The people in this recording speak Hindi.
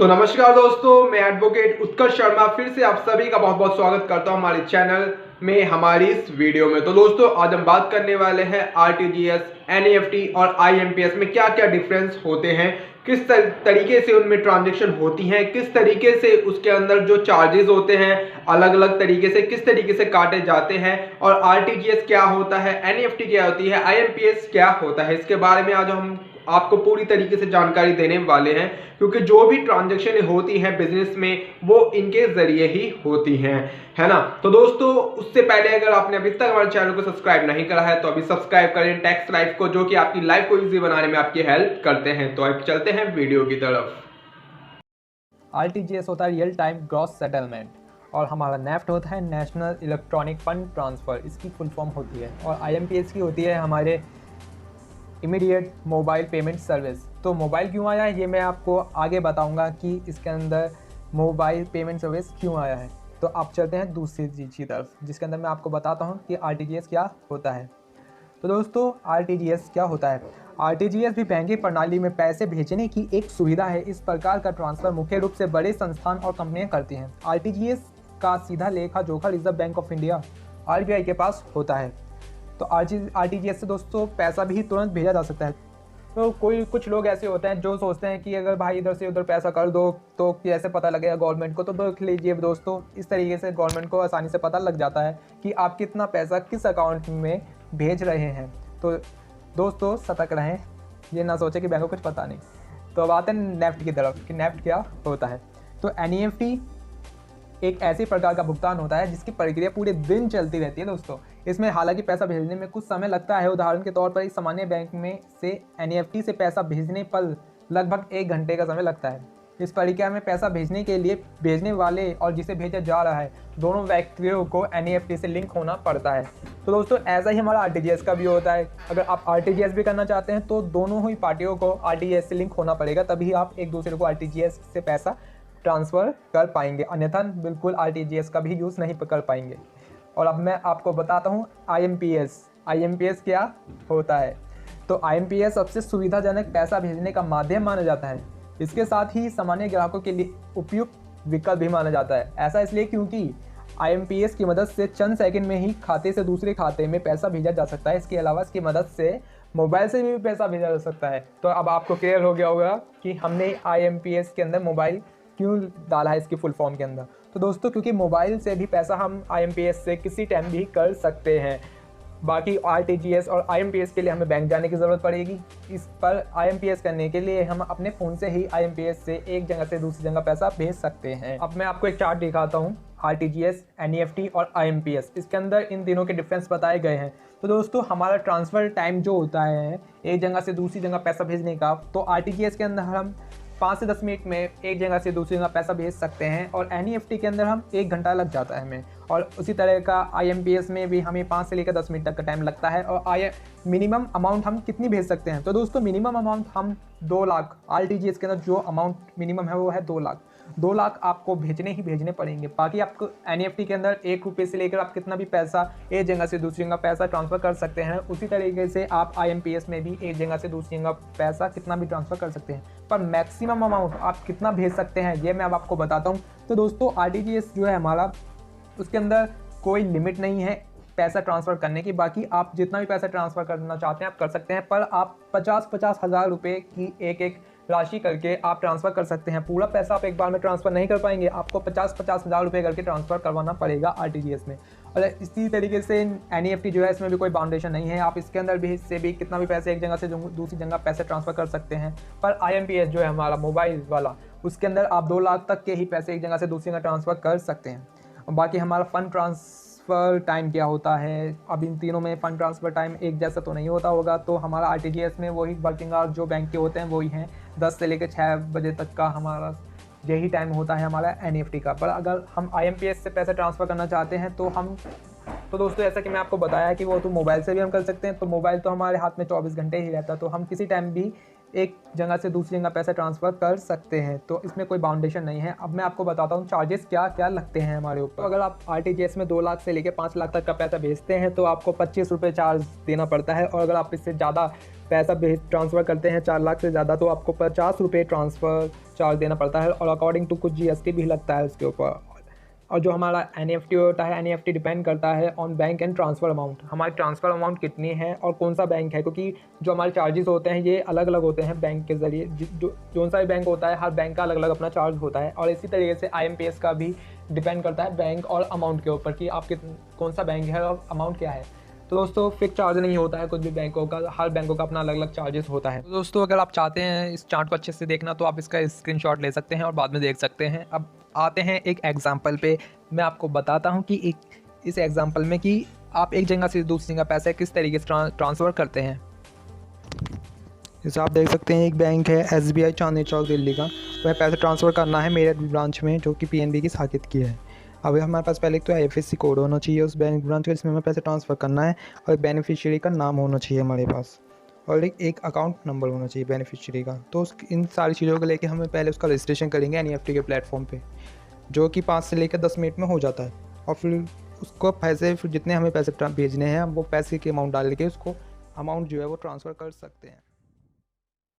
तो नमस्कार दोस्तों, मैं एडवोकेट उत्कर्ष शर्मा फिर से आप सभी का बहुत बहुत स्वागत करता हूं हमारे चैनल में हमारी इस वीडियो में। तो दोस्तों आज हम बात करने वाले हैं आरटीजीएस, एनईएफटी और आईएमपीएस में क्या क्या डिफरेंस होते हैं, किस तरीके से उनमें ट्रांजैक्शन होती हैं, किस तरीके से उसके अंदर जो चार्जेस होते हैं अलग अलग तरीके से किस तरीके से काटे जाते हैं, और आरटीजीएस क्या होता है, एनईएफटी क्या होती है, आईएमपीएस क्या होता है, इसके बारे में आज हम आपको पूरी तरीके से जानकारी देने वाले हैं। क्योंकि जो भी ट्रांजैक्शन होती है बिजनेस में वो इनके जरिए ही होती हैं, है ना। तो दोस्तों उससे पहले अगर आपने अभी तक हमारे चैनल को सब्सक्राइब नहीं करा है तो अभी सब्सक्राइब करें टैक्स लाइफ को, जो कि आपकी लाइफ को इजी बनाने में आपकी हेल्प करते हैं। तो अब चलते हैं वीडियो की तरफ। आरटीजीएस होता है रियल टाइम ग्रॉस सेटलमेंट, और हमारा नेफ्ट होता है नेशनल इलेक्ट्रॉनिक फंड ट्रांसफ़र, इसकी फुल फॉर्म होती है। और आईएमपीएस की होती है हमारे इमीडिएट मोबाइल पेमेंट सर्विस। तो मोबाइल क्यों आया है ये मैं आपको आगे बताऊंगा कि इसके अंदर मोबाइल पेमेंट सर्विस क्यों आया है। तो आप चलते हैं दूसरी चीज़ की तरफ, जिसके अंदर मैं आपको बताता हूं कि आरटीजीएस क्या होता है। तो दोस्तों आरटीजीएस क्या होता है? आरटीजीएस भी बैंकिंग प्रणाली में पैसे भेजने की एक सुविधा है। इस प्रकार का ट्रांसफ़र मुख्य रूप से बड़े संस्थान और कंपनियां करती हैं। आरटीजीएस का सीधा लेखा जोखा reserve bank of India RBI के पास होता है। तो आरटीजीएस से दोस्तों पैसा भी तुरंत भेजा जा सकता है। तो कुछ लोग ऐसे होते हैं जो सोचते हैं कि अगर भाई इधर से उधर पैसा कर दो तो कैसे पता लगेगा गवर्नमेंट को। तो देख लीजिए दोस्तों, इस तरीके से गवर्नमेंट को आसानी से पता लग जाता है कि आप कितना पैसा किस अकाउंट में भेज रहे हैं। तो दोस्तों सतर्क रहें, ये ना सोचे कि बैंक को कुछ पता नहीं। तो अब आते हैं नेफ्ट की तरफ कि नेफ्ट क्या होता है। तो एनईएफटी एक ऐसी प्रकार का भुगतान होता है जिसकी प्रक्रिया पूरे दिन चलती रहती है दोस्तों। इसमें हालांकि पैसा भेजने में कुछ समय लगता है। उदाहरण के तौर पर एक सामान्य बैंक में से एनईएफटी से पैसा भेजने पर लगभग 1 घंटे का समय लगता है। इस प्रक्रिया में पैसा भेजने के लिए भेजने वाले और जिसे भेजा जा रहा है दोनों व्यक्तियों को एनईएफटी से लिंक होना पड़ता है। तो दोस्तों ऐसा ही हमारा आरटीजीएस का भी होता है। अगर आप आरटीजीएस भी करना चाहते हैं तो दोनों ही पार्टियों को आरटीजीएस से लिंक होना पड़ेगा, तभी आप एक दूसरे को आरटीजीएस से पैसा ट्रांसफ़र कर पाएंगे, अन्यथा बिल्कुल आरटीजीएस का भी यूज़ नहीं कर पाएंगे। और अब मैं आपको बताता हूँ आईएमपीएस क्या होता है। तो आईएमपीएस सबसे सुविधाजनक पैसा भेजने का माध्यम माना जाता है। इसके साथ ही सामान्य ग्राहकों के लिए उपयुक्त विकल्प भी माना जाता है। ऐसा इसलिए क्योंकि आईएमपीएस की मदद से चंद सेकंड में ही खाते से दूसरे खाते में पैसा भेजा जा सकता है। इसके अलावा इसकी मदद से मोबाइल से भी पैसा भेजा जा सकता है। तो अब आपको क्लियर हो गया होगा कि हमने आईएमपीएस के अंदर मोबाइल क्यों डाला है इसकी फुल फॉर्म के अंदर। तो दोस्तों क्योंकि मोबाइल से भी पैसा हम आईएमपीएस से किसी टाइम भी कर सकते हैं। बाकी आरटीजीएस और आईएमपीएस के लिए हमें बैंक जाने की ज़रूरत पड़ेगी। इस पर आईएमपीएस करने के लिए हम अपने फ़ोन से ही आईएमपीएस से एक जगह से दूसरी जगह पैसा भेज सकते हैं। अब मैं आपको एक चार्ट दिखाता हूँ आरटीजीएस, एनईएफटी और आईएमपीएस, इसके अंदर इन तीनों के डिफरेंस बताए गए हैं। तो दोस्तों हमारा ट्रांसफ़र टाइम जो होता है एक जगह से दूसरी जगह पैसा भेजने का, तो आरटीजीएस के अंदर हम 5 से 10 मिनट में एक जगह से दूसरी जगह पैसा भेज सकते हैं, और एनईएफटी के अंदर हम 1 घंटा लग जाता है हमें। और उसी तरह का आईएमपीएस में भी हमें 5 से लेकर 10 मिनट तक का टाइम लगता है। और मिनिमम अमाउंट हम कितनी भेज सकते हैं? तो दोस्तों मिनिमम अमाउंट हम 2 लाख, आरटीजीएस के अंदर जो अमाउंट मिनिमम है वो है 2 लाख। 2 लाख आपको भेजने पड़ेंगे। बाकी आपको एनईएफटी के अंदर 1 रुपये से लेकर आप कितना भी पैसा एक जगह से दूसरी जगह पैसा ट्रांसफ़र कर सकते हैं। उसी तरीके से आप आईएमपीएस में भी एक जगह से दूसरी जगह पैसा कितना भी ट्रांसफ़र कर सकते हैं, पर मैक्सिमम अमाउंट आप कितना भेज सकते हैं ये मैं अब आपको बताता हूँ। तो दोस्तों आरटीजीएस जो है हमारा, उसके अंदर कोई लिमिट नहीं है पैसा ट्रांसफ़र करने की। बाकी आप जितना भी पैसा ट्रांसफ़र करना चाहते हैं आप कर सकते हैं, पर आप 50-50 हज़ार रुपये की एक राशि करके आप ट्रांसफ़र कर सकते हैं। पूरा पैसा आप एक बार में ट्रांसफ़र नहीं कर पाएंगे, आपको 50-50 हज़ार रुपये करके ट्रांसफ़र करवाना पड़ेगा आरटीजीएस में। और इसी तरीके से एनईएफटी जो है इसमें भी कोई बाउंडेशन नहीं है, आप इसके अंदर भी से भी कितना भी पैसे एक जगह से दूसरी जगह पैसे ट्रांसफ़र कर सकते हैं। पर आईएमपीएस जो है हमारा मोबाइल वाला, उसके अंदर आप 2 लाख तक के ही पैसे एक जगह से दूसरी जगह ट्रांसफ़र कर सकते हैं। और बाकी हमारा फ़ंड ट्रांसफ़र टाइम क्या होता है, अब इन तीनों में फ़ंड ट्रांसफ़र टाइम एक जैसा तो नहीं होता होगा। तो हमारा आरटीजीएस में वही वर्किंग आवर्स जो बैंक के होते हैं वही हैं, 10 से लेकर 6 बजे तक का हमारा यही टाइम होता है हमारा एनईएफटी का। पर अगर हम आईएमपीएस से पैसे ट्रांसफ़र करना चाहते हैं तो दोस्तों ऐसा कि मैं आपको बताया कि वो तो मोबाइल से भी हम कर सकते हैं। तो मोबाइल तो हमारे हाथ में 24 घंटे ही रहता है, तो हम किसी टाइम भी एक जगह से दूसरी जगह पैसा ट्रांसफ़र कर सकते हैं, तो इसमें कोई बाउंडेशन नहीं है। अब मैं आपको बताता हूँ चार्जेस क्या क्या लगते हैं हमारे ऊपर। तो अगर आप RTGS में 2 लाख से लेकर 5 लाख तक का पैसा भेजते हैं तो आपको 25 रुपये चार्ज देना पड़ता है, और अगर आप इससे ज़्यादा पैसा ट्रांसफ़र करते हैं 4 लाख से ज़्यादा तो आपको 50 रुपये ट्रांसफ़र चार्ज देना पड़ता है, और अकॉर्डिंग टू कुछ GST भी लगता है उसके ऊपर। और जो हमारा NEFT होता है, NEFT डिपेंड करता है on bank and transfer amount, हमारी ट्रांसफ़र अमाउंट कितनी है और कौन सा बैंक है, क्योंकि जो हमारे चार्जेस होते हैं ये अलग अलग होते हैं बैंक के ज़रिए। जो सा भी बैंक होता है हर बैंक का अलग अलग अपना चार्ज होता है, और इसी तरीके से IMPS का भी डिपेंड करता है बैंक और अमाउंट के ऊपर कि आप कौन सा बैंक है और अमाउंट क्या है। तो दोस्तों फिक्स चार्ज नहीं होता है कुछ भी बैंकों का, हर बैंकों का अपना अलग अलग चार्जेस होता है। तो दोस्तों अगर आप चाहते हैं इस चार्ट को अच्छे से देखना तो आप इसका स्क्रीनशॉट ले सकते हैं और बाद में देख सकते हैं। अब आते हैं एक एग्जांपल पे, मैं आपको बताता हूँ कि इस एग्जांपल में कि आप एक जगह से दूसरी जगह पैसे किस तरीके से ट्रांसफ़र करते हैं। जैसे आप देख सकते हैं एक बैंक है SBI चांदनी चौक दिल्ली का, वह पैसा ट्रांसफ़र करना है मेरठ ब्रांच में जो कि PNB की साकित की है। अब हमारे पास पहले तो IFSC कोड होना चाहिए उस बैंक ब्रांच का जिसमें हमें पैसे ट्रांसफ़र करना है, और बेनिफिशियरी का नाम होना चाहिए हमारे पास, और एक अकाउंट नंबर होना चाहिए बेनिफिशियरी का। तो इन सारी चीज़ों को लेके हमें पहले उसका रजिस्ट्रेशन करेंगे NEFT के प्लेटफॉर्म पे, जो कि 5 से लेकर 10 मिनट में हो जाता है। और फिर उसको पैसे फिर जितने हमें पैसे भेजने हैं वो पैसे की अमाउंट डाल के उसको अमाउंट जो है वो ट्रांसफ़र कर सकते हैं।